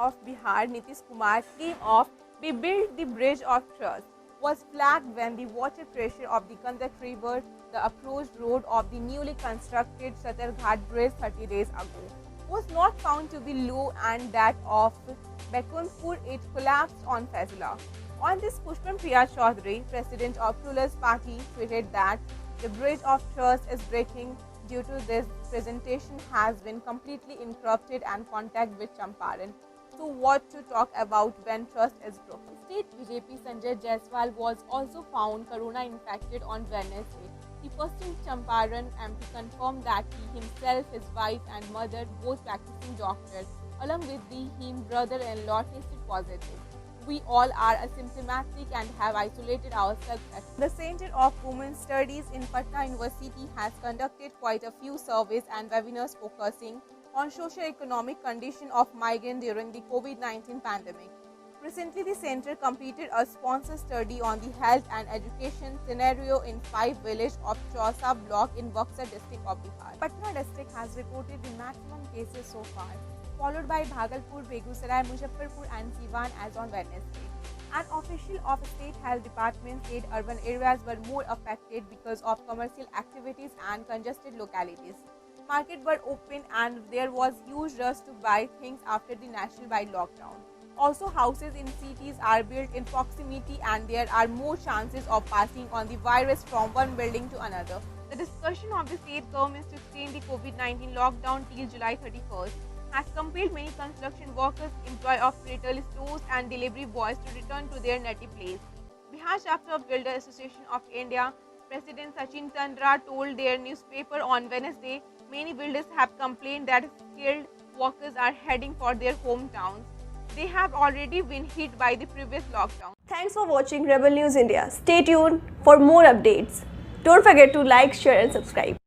of Bihar, Nitish Kumar, claim of "We built the bridge of trust" was flagged when the water pressure of the Kandak River, the approach road of the newly constructed Satarghat Bridge 30 days ago, was not found to be low, and that of Bekunpur it collapsed on Faizula. On this, Pushpan Priya Chaudhary, president of Rulers Party, tweeted that the bridge of trust is breaking due to this presentation has been completely interrupted and contact with Champaran. So what to talk about when trust is broken? State BJP Sanjay Jaiswal was also found corona infected on Wednesday. The person Champaran MP confirmed that he himself, his wife and mother, both practicing doctors, along with his brother-in-law tested positive. We all are asymptomatic and have isolated ourselves. The Center of Women's Studies in Patna University has conducted quite a few surveys and webinars focusing on socio-economic condition of migrants during the COVID-19 pandemic. Recently, the center completed a sponsor study on the health and education scenario in 5 villages of Chausa block in Buxar district of Bihar. Patna district has reported the maximum cases so far, followed by Bhagalpur, Begusarai, Muzaffarpur and Siwan as on Wednesday. An official of State Health Department said urban areas were more affected because of commercial activities and congested localities. Markets were open and there was huge rush to buy things after the national-wide lockdown. Also, houses in cities are built in proximity and there are more chances of passing on the virus from one building to another. The discussion of the state governments to extend the COVID-19 lockdown till July 31st has compelled many construction workers, employees of retail stores and delivery boys to return to their native place. Bihar Chapter of Builder Association of India President Sachin Tandra told their newspaper on Wednesday many builders have complained that skilled workers are heading for their hometowns. They have already been hit by the previous lockdown. Thanks for watching Rebel News India. Stay tuned for more updates. Don't forget to like, share and subscribe.